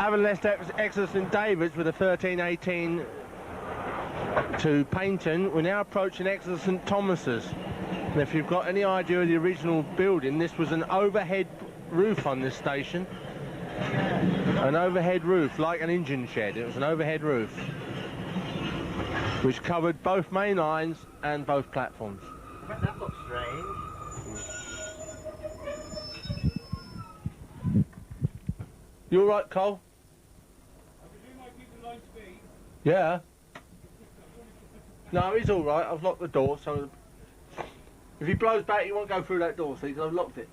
Having left Exeter St David's with a 1318 to Paignton, we're now approaching Exeter St Thomas's. And if you've got any idea of the original building, this was an overhead roof on this station. An overhead roof, like an engine shed. It was an overhead roof, which covered both main lines and both platforms. That looks strange. You all right, Cole? I presume I keep the line speed. Yeah. No, he's all right. I've locked the door, so if he blows back, he won't go through that door. See, because I've locked it.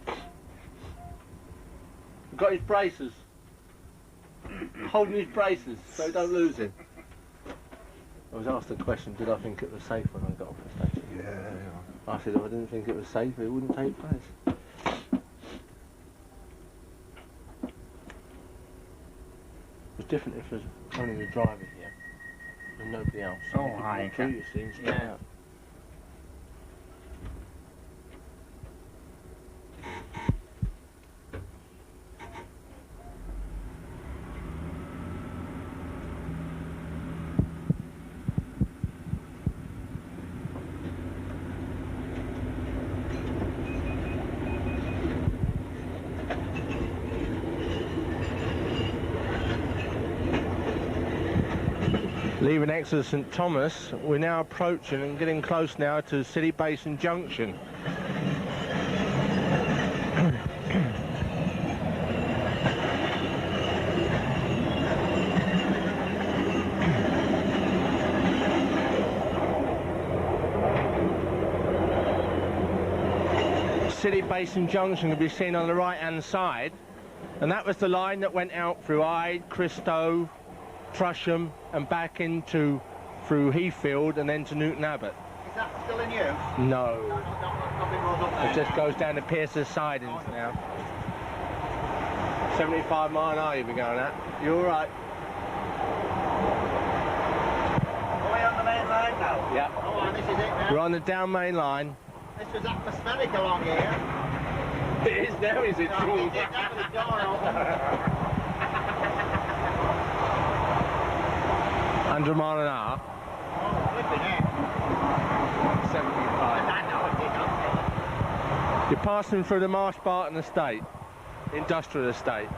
He's got his braces, holding his braces so he don't lose him. I was asked a question: did I think it was safe when I got off the station? Yeah. I said if I didn't think it was safe, it wouldn't take place. It's different if there's only the driver here and nobody else. Oh, hi. You see, and straight out. Leaving Exeter St Thomas, we're now approaching and getting close now to City Basin Junction. City Basin Junction can be seen on the right hand side, and that was the line that went out through Hyde, Cristo, Trusham and back into through Heathfield and then to Newton Abbot. Is that still in use? No. Nothing goes up there. It just goes down to Pierce's sidings now. 75 mile an hour you'll be going at. You all right? Are we on the main line now? Yeah. Oh, and this is it now? We're on the down main line. This was atmospheric along here. It is now, is it? No, it did that with the door open. 100 mile an hour. Oh, flipping it. 75. I know it did, okay. You're passing through the Marsh Barton estate, industrial estate.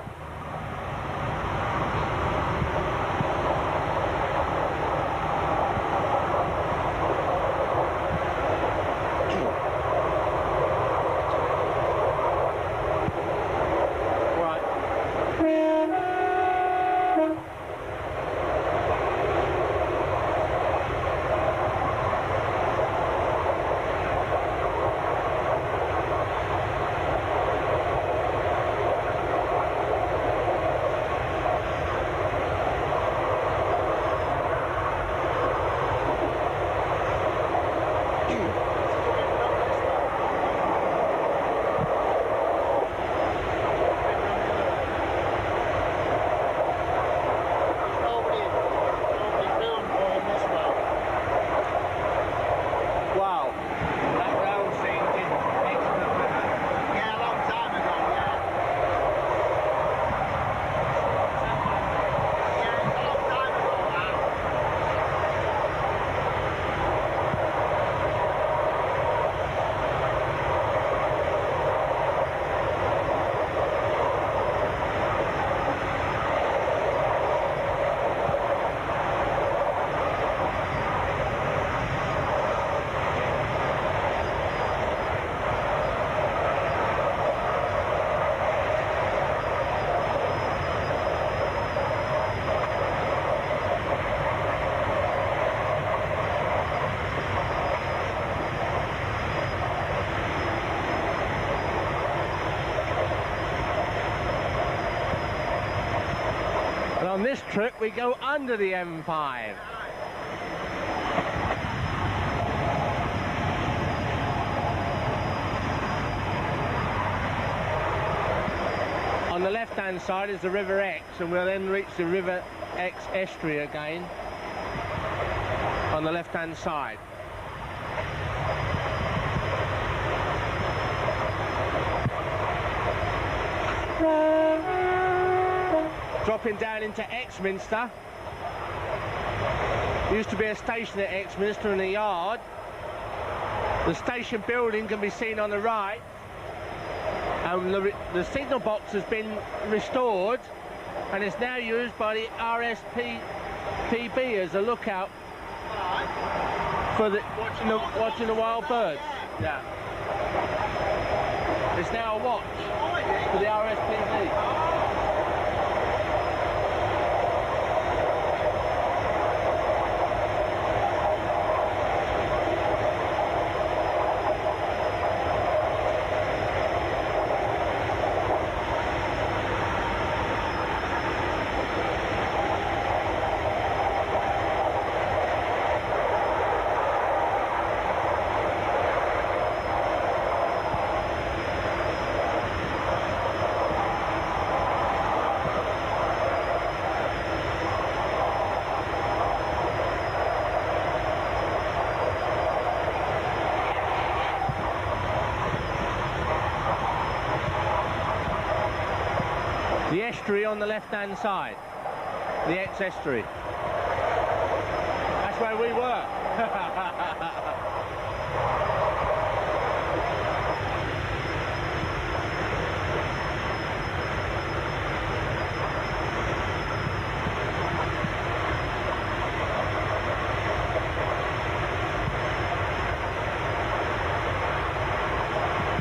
On this trip we go under the M5. On the left hand side is the River Ex, and we'll then reach the River Ex estuary again on the left hand side. dropping down into Exminster. Used to be a station at Exminster and a yard. The station building can be seen on the right, and the signal box has been restored and is now used by the RSPB as a lookout for watching the wild birds. Yeah. It's now a watch for the RSPB. The estuary on the left-hand side, the ex-estuary. That's where we were.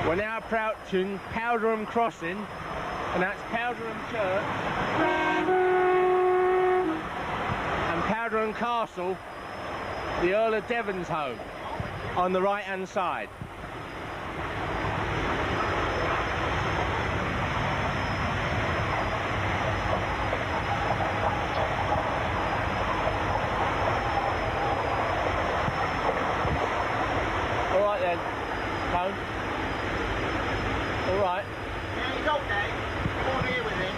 We're now approaching Powderham Crossing, and that's Powderham Church and Powderham Castle, the Earl of Devon's home, on the right hand side. All right then, Tone. All right. Yeah, he's okay. Come on here with him.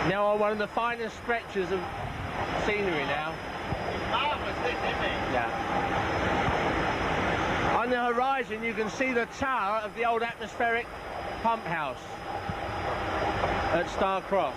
Now on one of the finest stretches of scenery now. It's marvellous, this, isn't it? Yeah. On the horizon you can see the tower of the old atmospheric pump house at Star Cross.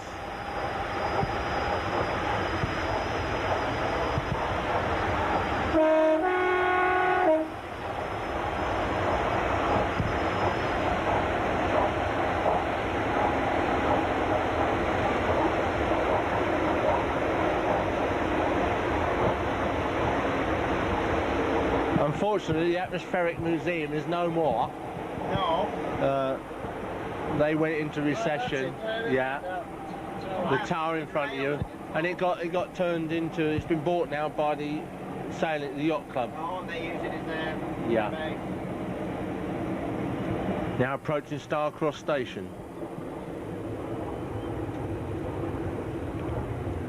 Unfortunately, the Atmospheric Museum is no more. No. They went into recession. Yeah. The tower in front of you, and it got turned into. It's been bought now by the yacht club. Oh, and they use it as their Yeah. base. Now approaching Star Cross Station.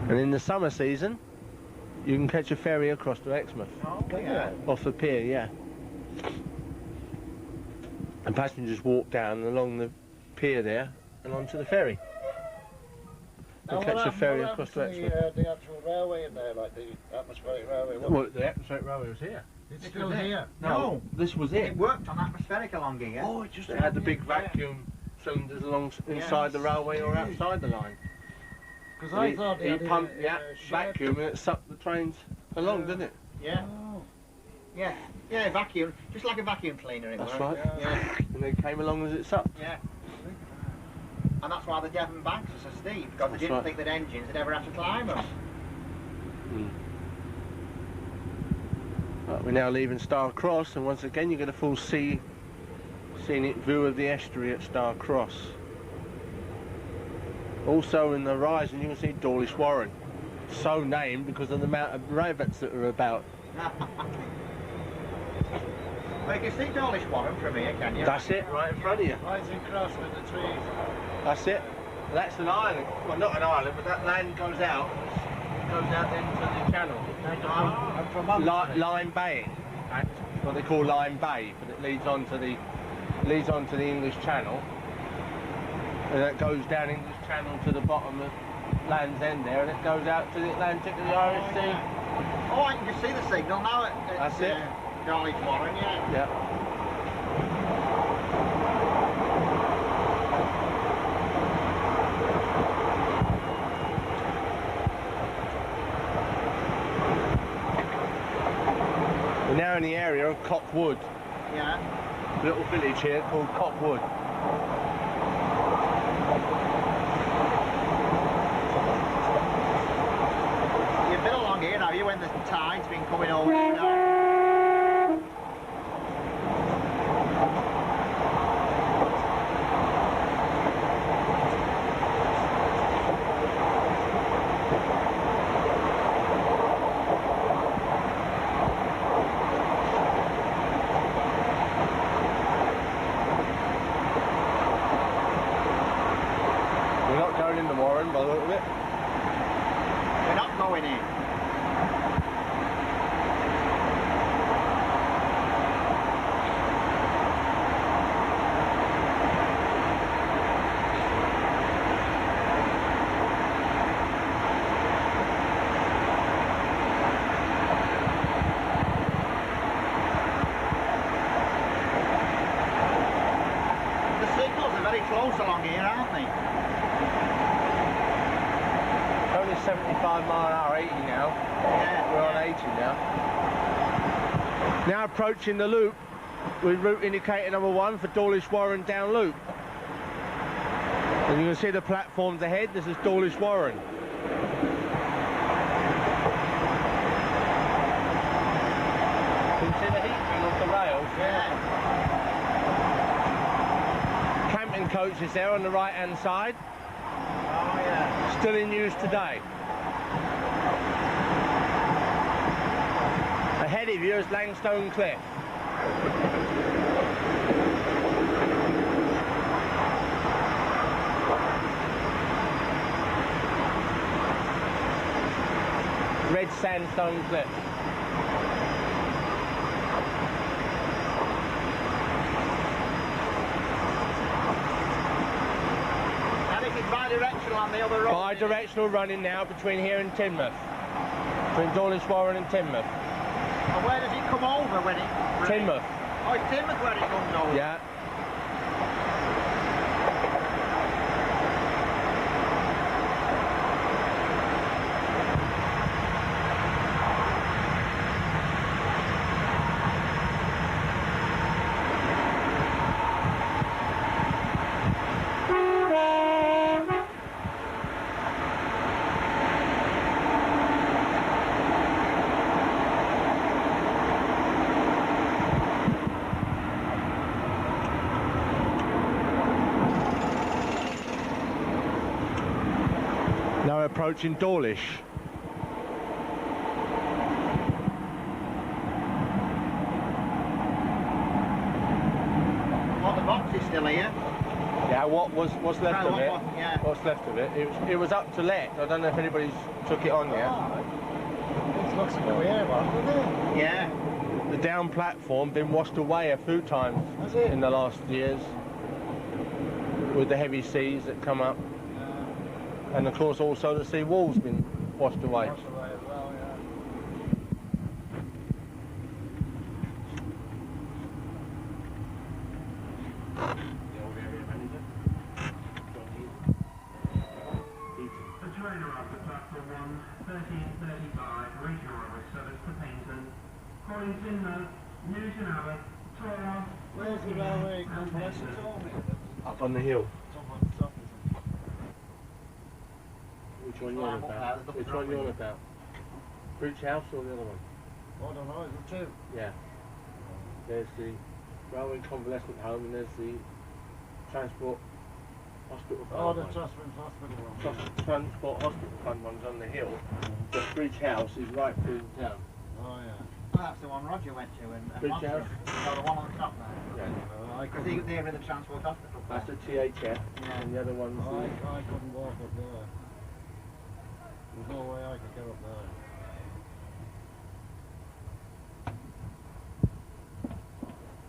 And in the summer season, you can catch a ferry across to Exmouth. Oh, yeah. Off the pier, yeah. And passengers walk down along the pier there and onto the ferry. And catch the ferry across to Exmouth. The actual railway in there, like the atmospheric railway. Well, the atmospheric railway was here. It's still here. No, this was it. It worked on atmospheric along here. Oh, it just had the big vacuum cylinders along inside the railway or outside the line. Because I thought he pumped the vacuum and it sucked the trains along, didn't it? Yeah. Yeah. Yeah, vacuum. Just like a vacuum cleaner it That's worked. right. Yeah. And they came along as it sucked. Yeah. And that's why the Devon banks are so steep, because they That's didn't right. think that engines would ever have to climb them. Right, we're now leaving Star Cross, and once again you get a full scenic view of the estuary at Star Cross. Also in the horizon you can see Dawlish Warren, so named because of the amount of rabbits that are about. Well, you can see Dawlish Warren from here, can you? That's it, right in front of you. Rising Cross with the trees. That's it. That's an island. Well, not an island, but that land goes out. goes out into the channel. I'm from Line Baying. That's what they call Line Bay, but it leads onto the English Channel, and it goes down English Channel to the bottom of Land's End there, and it goes out to the Atlantic and the Irish Sea. Oh, I can just see the signal now. That's it. Dawlish Warren, yeah. Yeah. We're now in the area of Cockwood. Yeah. A little village here called Cockwood. You've been along here now, you when the tide's been coming over. In the Warren by the look of it. We're not going in. The signals are very close along here, aren't they? 75 mile an hour, 80 now. Yeah. We're on 80 now. Now approaching the loop with route indicator number 1 for Dawlish Warren down loop. And you can see the platforms ahead. This is Dawlish Warren. You can see the heating of the rails. Yeah. Camping coaches there on the right hand side. Oh, yeah. Still in use today. Ahead of you is Langstone Cliff. Red sandstone cliff. And it is bi-directional on the other road. Bi-directional running now between here and Teignmouth. Between Dawlish Warren and Teignmouth. And where does it come over when it... Teignmouth. Oh, it's Teignmouth where it comes over? Yeah. Now approaching Dawlish. Oh, the box is still here. Yeah, what's left of it? Yeah. What's left of it? It was up to let. I don't know if anybody's took it on yet. It looks like a weird one, doesn't it? Yeah. The down platform been washed away a few times Has it? in the last years with the heavy seas that come up, and of course also the sea wall's been washed away. Washed away as well, yeah. The trainer after platform 1, 1335, regional railway service to Paignton, calling Teignmouth, Newton Abbot, Torquay. Where's the railway complex? It's all Up on the hill. on top, isn't it? Which one you on about? Which one you on about? Bridge House or the other one? I don't know, is it two? Yeah. There's the railway convalescent home and there's the transport hospital fund. Oh, the one. Trustman Hospital one. Transport hospital fund one's on the hill. The Bridge House is right through the town. Oh, yeah. Oh, that's the one Roger went to in Bridge Monster. House? No, the one on the top now. Yeah. I Because couldn't, they're in the Transport Hospital. That's the THF and the other one's the... I couldn't walk up there. There's no way I could get up there.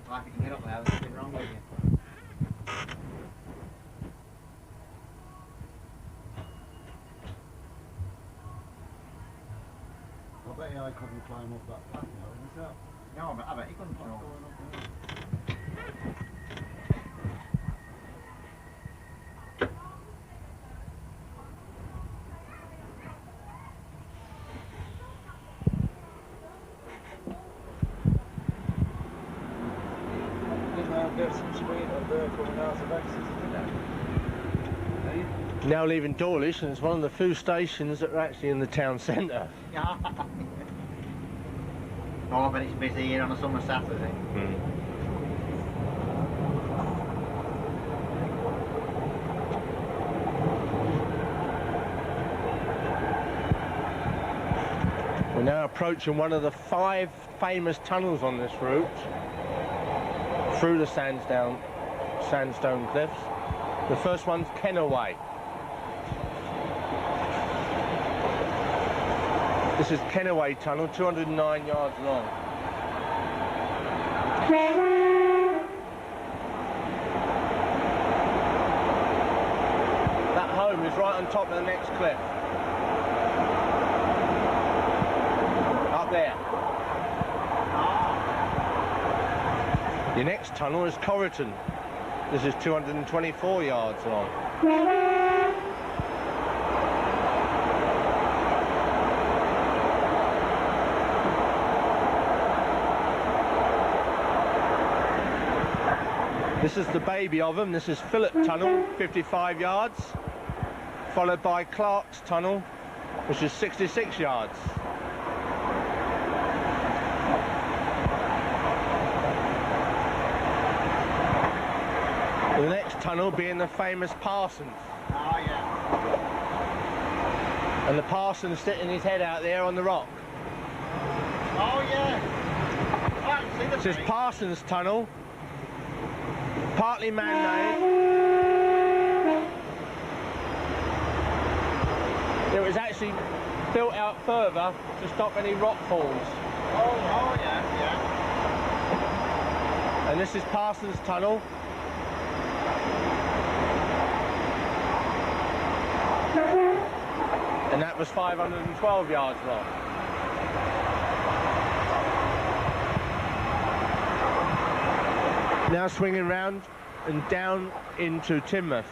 Well, if you can get up there, there's nothing wrong with you. I bet you I couldn't climb up that path now, myself. No, but I bet you couldn't climb up. Get some speed up there coming out of Exeter today. Now leaving Dawlish, and it's one of the few stations that are actually in the town centre. Yeah. Oh, but it's busy here on a summer Saturday. We're now approaching one of the 5 famous tunnels on this route through the sandstone cliffs. The first one's Kenaway. This is Kenaway Tunnel, 209 yards long. That home is right on top of the next cliff. Up there. The next tunnel is Corriton. This is 224 yards long. This is the baby of them. This is Phillip Tunnel, 55 yards, followed by Clark's Tunnel, which is 66 yards. The next tunnel being the famous Parsons. Oh, yeah. And the Parsons sticking his head out there on the rock. Oh, yeah. Oh, I can see the This is thing. Parsons Tunnel, partly man-made. It was actually built out further to stop any rock falls. Oh, yeah, yeah. And this is Parsons Tunnel. And that was 512 yards long. Now swinging round and down into Teignmouth.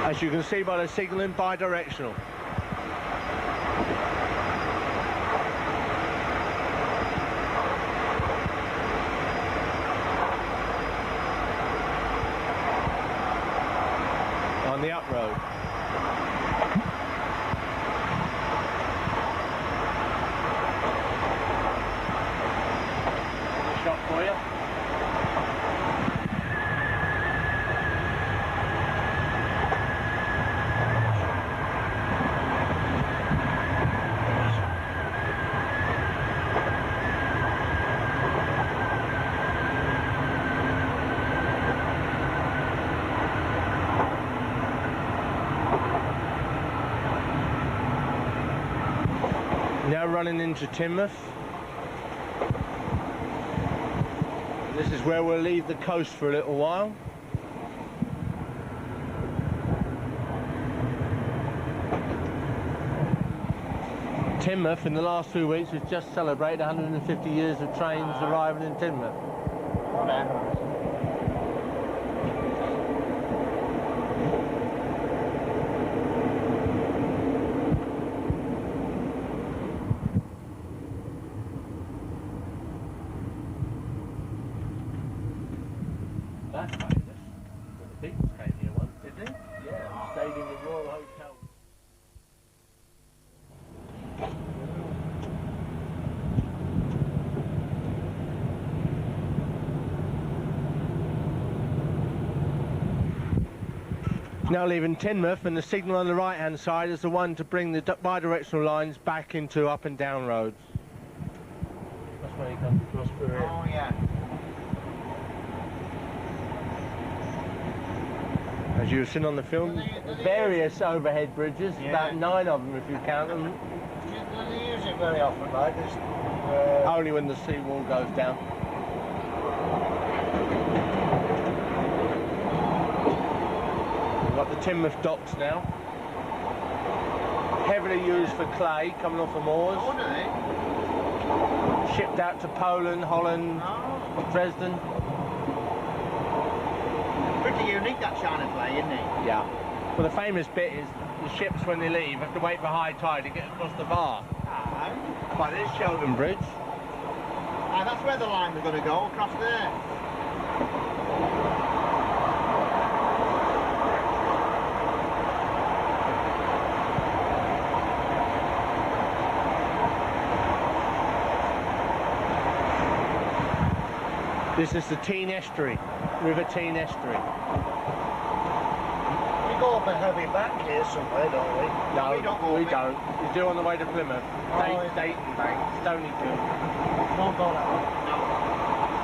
As you can see by the signalling, bi-directional. On the up road. Shot for you. Now running into Teignmouth. This is where we'll leave the coast for a little while. Teignmouth in the last few weeks has just celebrated 150 years of trains arriving in Teignmouth. That's famous. The Beatles came here once, did they? Yeah, stayed in the Royal Hotel. Now leaving Teignmouth, and the signal on the right hand side is the one to bring the bi-directional lines back into up and down roads. That's where you come across through here. Oh, yeah. As you've seen on the film, various overhead bridges, Yeah. about 9 of them if you count them, They use it very often, like this. only when the seawall goes down. We've got the Teignmouth docks now. Heavily used for clay coming off the moors. Oh, do they? Shipped out to Poland, Holland, Oh. Dresden. Pretty unique, that China clay, isn't it? Yeah. Well, the famous bit is the ships, when they leave, have to wait for high tide to get across the bar. Ah, By this Sheldon Bridge. that's where the line was going to go, across there. This is the Teign Estuary, River Teign Estuary. We go up a heavy bank here somewhere, don't we? No, we don't go we up it. don't. We do on the way to Plymouth. Oh, is it? Dayton Bank, Stonyfield. Don't go that way.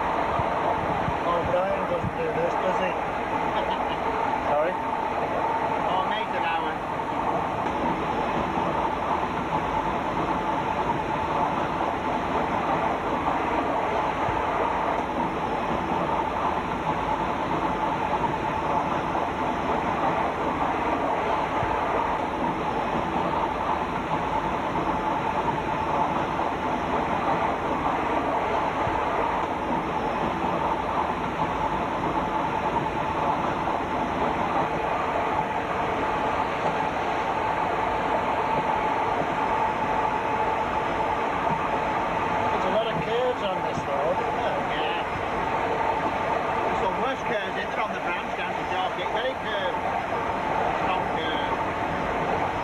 Oh, Brian doesn't do this, does he? Sorry? Oh, mate of ours. There's a lot of curves on this road, isn't there? Yeah. There's some worse curves in there on the branch down to Torquay. Very curved. Strong curve.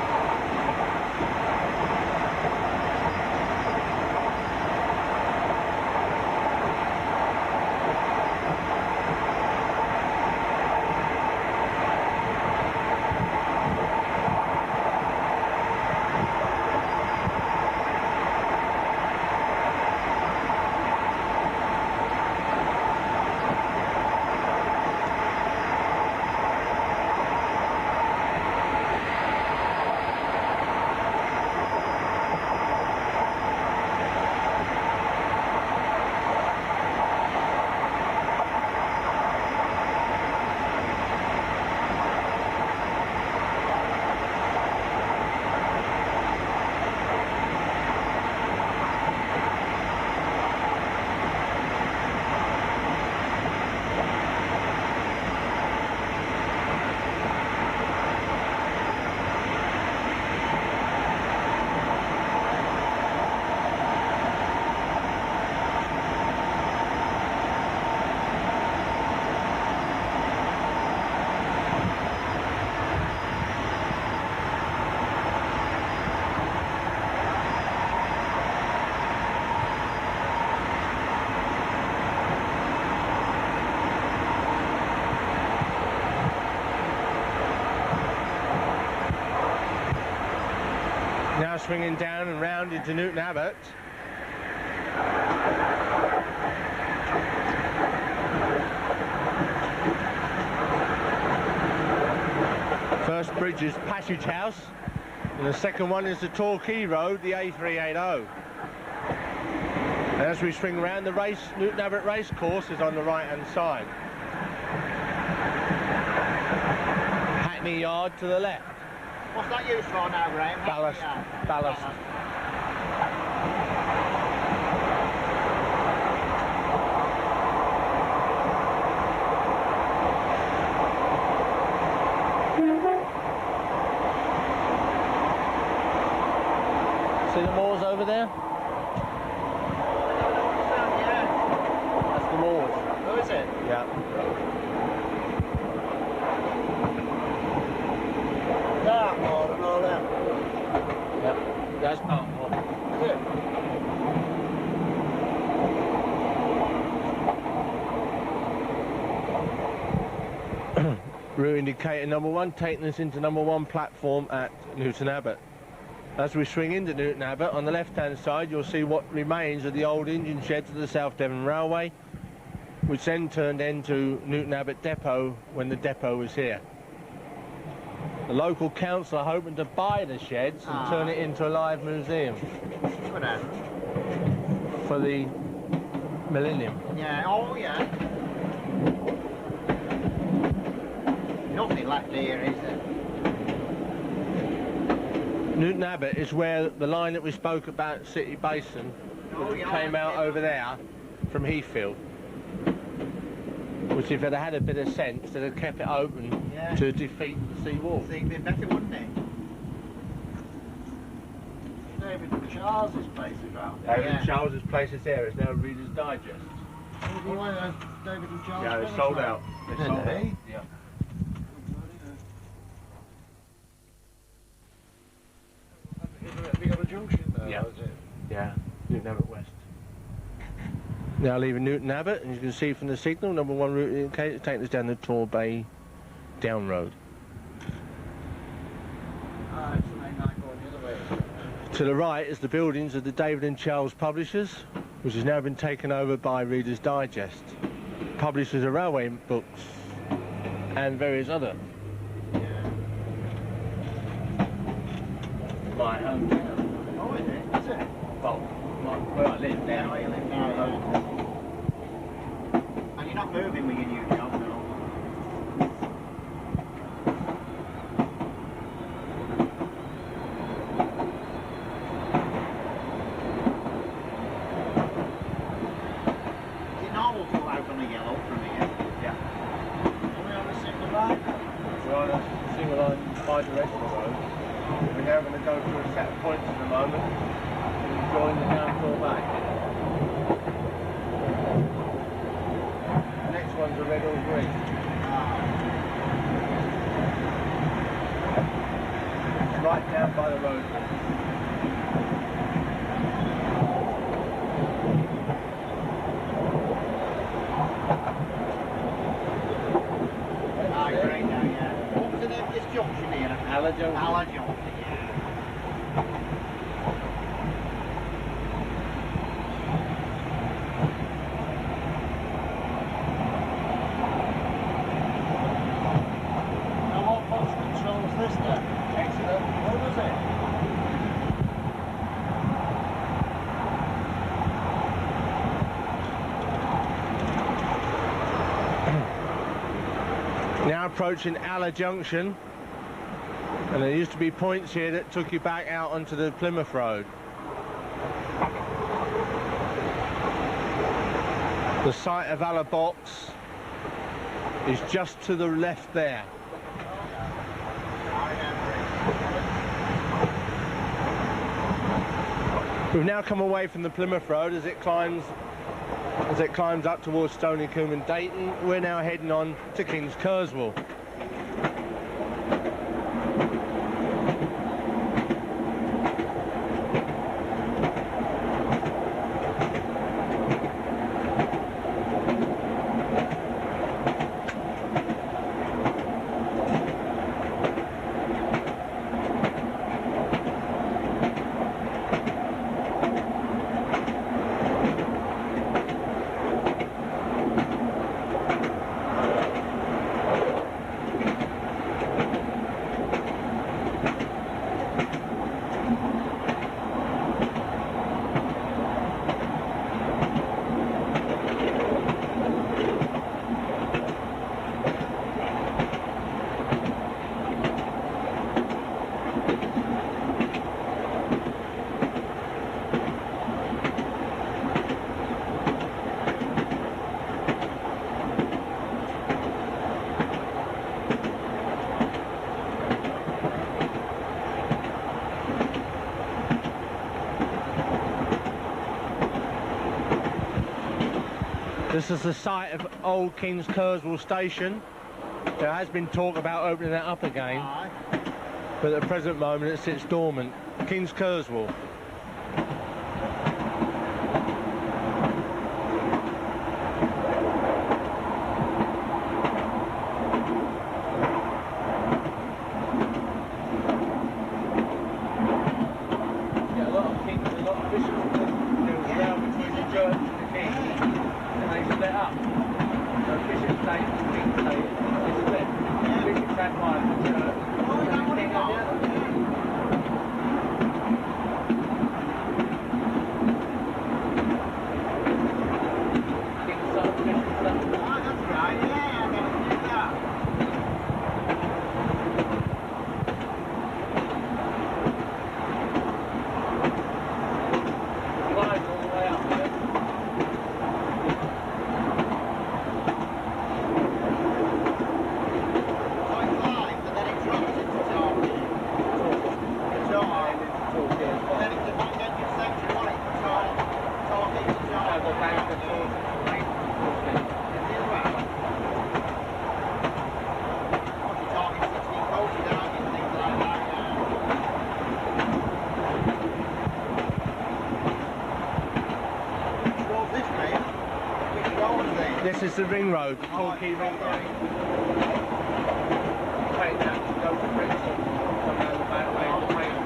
Now swinging down and round into Newton Abbot. First bridge is Passage House, and the second one is the Torquay Road, the A380. And as we swing round, the Newton Abbot Racecourse is on the right hand side. Hackney Yard to the left. What's that used for now, Graham? Ballast. Ballast. See the moors over there? That's the moors. Oh, is it? Yeah. That more and all that. Yep. That's part one. Is it? Route indicator number 1, taking us into number 1 platform at Newton Abbot. As we swing into Newton Abbot, on the left-hand side you'll see what remains of the old engine sheds of the South Devon Railway, which then turned into Newton Abbot Depot when the depot was here. The local council are hoping to buy the sheds and turn it into a live museum Good happen. for the millennium. Yeah, oh yeah. Nothing left here, is there? Newton Abbot is where the line that we spoke about, City Basin, came out over there from Heathfield. Which if it had a bit of sense, they'd have kept it open to defeat the sea wall. See, it'd be better, wouldn't it? David and Charles's place is round there. David and Charles's place is there. It's now Reader's Digest. Oh, David and Charles. Yeah, it's sold out. It's sold out. Hey? Yeah. Have you got a junction there? Yeah. Is it? Yeah, Newton Abbot West. Now leaving Newton Abbot, and you can see from the signal, number 1 route indicator, taking us down the Torquay down road. Ah, it's the main line going the other way. To the right is the buildings of the David and Charles Publishers, which has now been taken over by Reader's Digest. Publishers of railway books and various other. My hometown. Oh, is it? Is it? Well, where I live Yeah, now. where you live now, yeah. And you're not moving with your new job, no? Is it normal to go out on the yellow from here? Yeah. Are we on the single line? We're on a single line bi-directional road. We're now going to go through a set of points in a moment and join the downfall back. The next one's a red or green. It's right down by the road. Ah, great now, yeah. What was the name of this junction here? Junction. Junction, yeah. Now what box controls this then? Exeter. What was it? Now approaching Junction, and there used to be points here that took you back out onto the Plymouth Road. The site of Abbot is just to the left there. We've now come away from the Plymouth Road as it climbs up towards Stonycombe and Dayton. We're now heading on to Kingskerswell. This is the site of old Kingskerswell station. There has been talk about opening that up again, Aye. but at the present moment it sits dormant. Kingskerswell. they split up. So Bishop State and King State is split. Bishop State one, King on the other. This is the ring road, the Torquay ring road. Take that to go to Brixton, come down the back way to Paignton.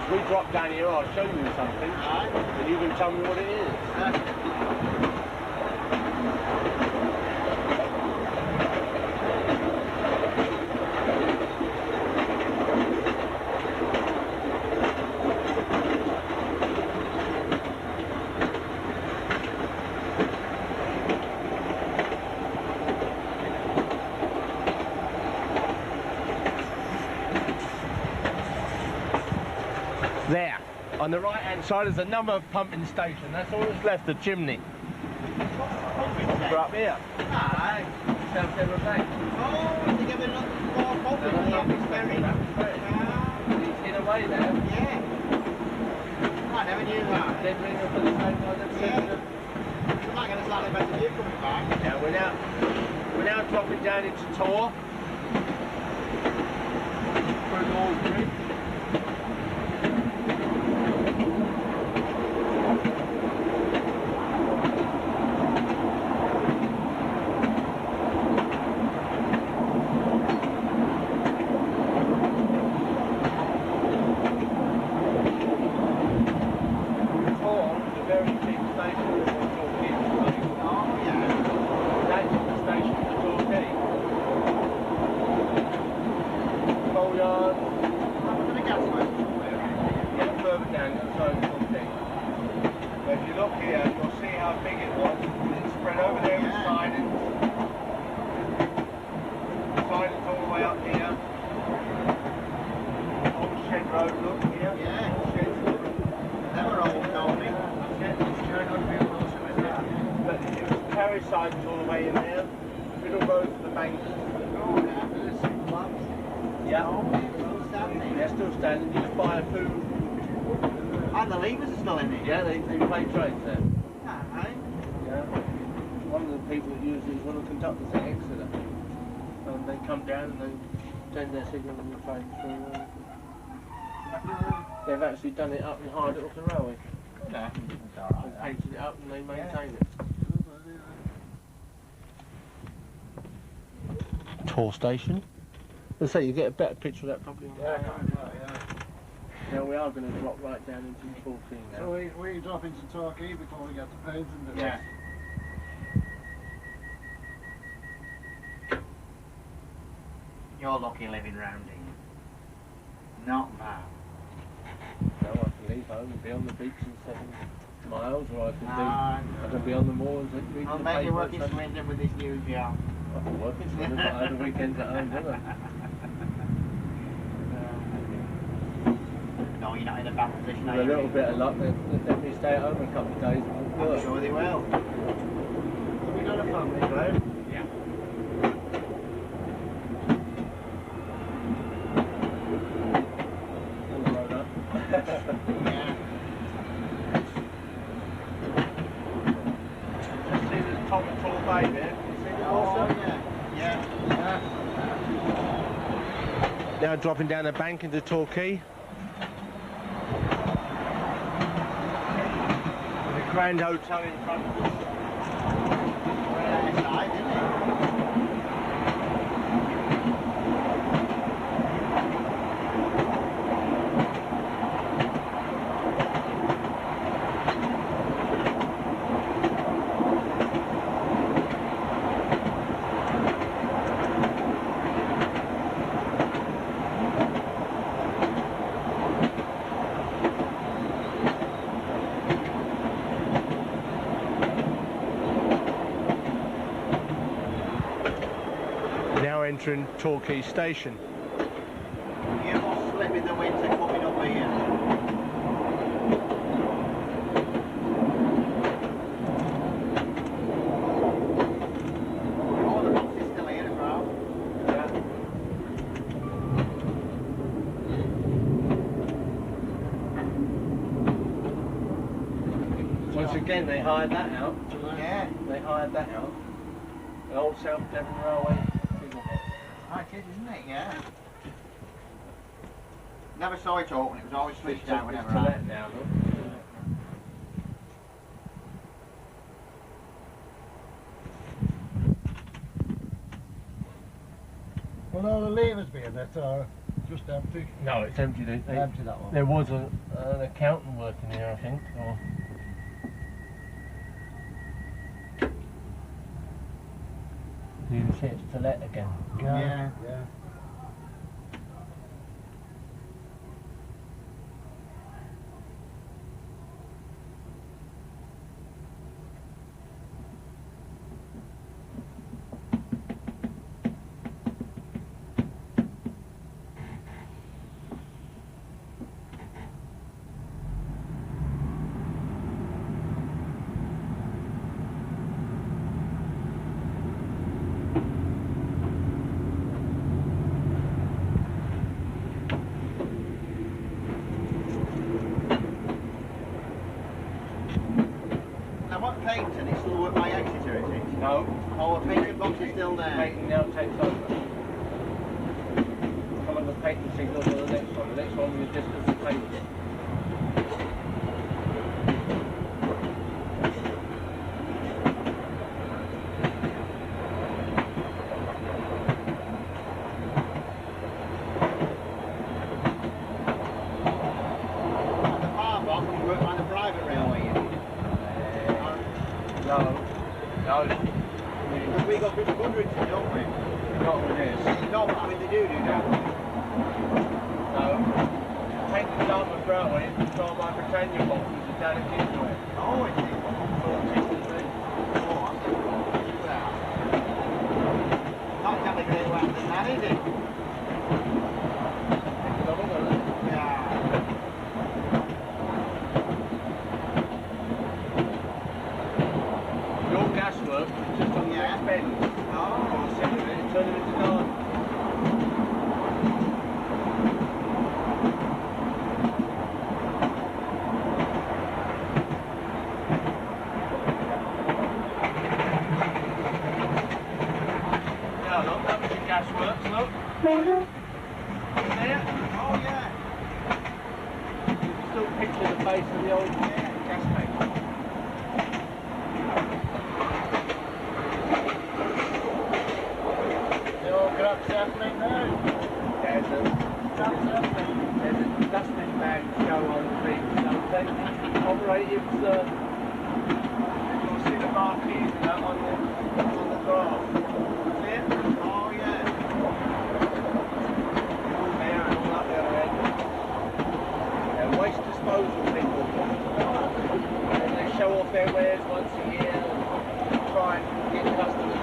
If we drop down here, I'll show you something. And you can tell me what it is. There. On the right hand side is a number of pumping station. That's all that's left, the chimney. We're up here. Aye. South Devon Bank. Oh, they give it more pumping here. He's in away there. Yeah. I never knew that. Then ring up for the same one that said Yeah. I'm not going to start about you coming back. yeah, we're now dropping down into Tor. Through Aldbury. Sidings all the way in there. Middle road to the bank. Yeah. They're still standing. Just buy food. And the levers are still in it. Yeah, they play trades there. Aye. Yeah. One of the people that use these, one of the conductors at Exeter. And they come down and they turn their signal and the train through. They've actually done it up and hired it off the railway. Yeah. They painted it up and they maintain it. Tor station. Let's say you get a better picture of that probably. Now we are going to drop right down into Torquay now. So we drop into Torquay before we get to Paignton. Yeah. You're lucky living round here. Not bad. Now I can leave home and be on the beach in 7 miles, or I can be on the moors and read I'll the make you paper work in Swindon with this new job. I can work in Swindon, but I have the weekends at home, don't I? No, you're not in a bad position, are With a you? little bit of luck, they'll let me stay at home a couple of days and work. I'm sure they will. Have we got a family, right? Yeah. All grown up. Yeah. Just see this top of Torquay there. Can you see the water? Yeah. Now dropping down the bank into Torquay. Grand Hotel in front of us. Side, didn't it? Now entering Torquay station. You must slip in the winter coming up here. Oh, the box is still here as well. Once again, they hired that out. Yeah. They hired that out. The old South Devon Railway. Right, it is, isn't it? Yeah. Never saw it open, it was always switched out whenever I... let now, look. Will all the levers be in it or just empty? No, it's empty. Empty that one. There was an accountant working here, I think. Or... You can see it's to let again. Yeah. Yeah. Paignton, it's still worked by Exeter, is it? No. Oh, the Paignton box is still there. Paignton now takes over. Some of the Paignton signals are the next one. The next one is just as the Paignton. And the power box is worked by the private railway, is it? No. Because we got 500s, don't we? Not with this. No, but I mean they do, don't they? No. Paignton Dartmouth Railway is controlled by Britannia boxes and down at Kingskerswell. Oh, is it? Not exactly great way than that, is it? Yeah. Your gaswork is just on the next bend. Oh. Turn it into garden. Yeah, look, that was your gasworks, look. There. Oh, yeah. You can still picture the base of the old gas tank. Happening now. There's a dustbin bag show on the beach. So they operatives, you'll see the marquees and that on the graph. See it? Oh, yeah. All there and all up the other end. They're waste disposal people. And they show off their wares once a year and try and get customers.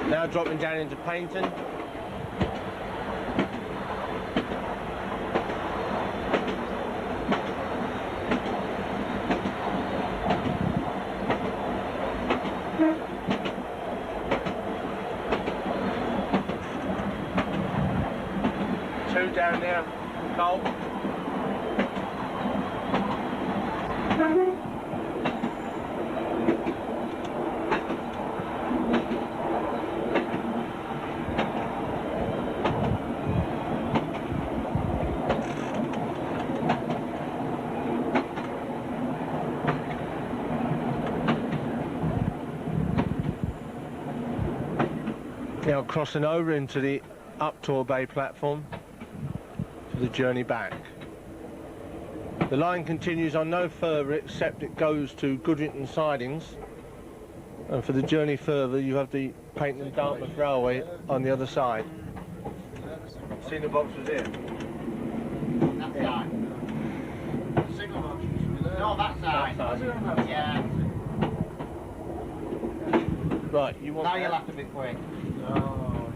Now dropping down into Paignton. Two down there, Cole. Now crossing over into the up Torquay platform for the journey back. The line continues on no further except it goes to Goodrington sidings, and for the journey further you have the Paignton and Dartmouth Railway on the other side. Seen the boxes here? That side. Single box. No, that side. Yeah. Right, you want Now that? you'll have to be quick. Oh,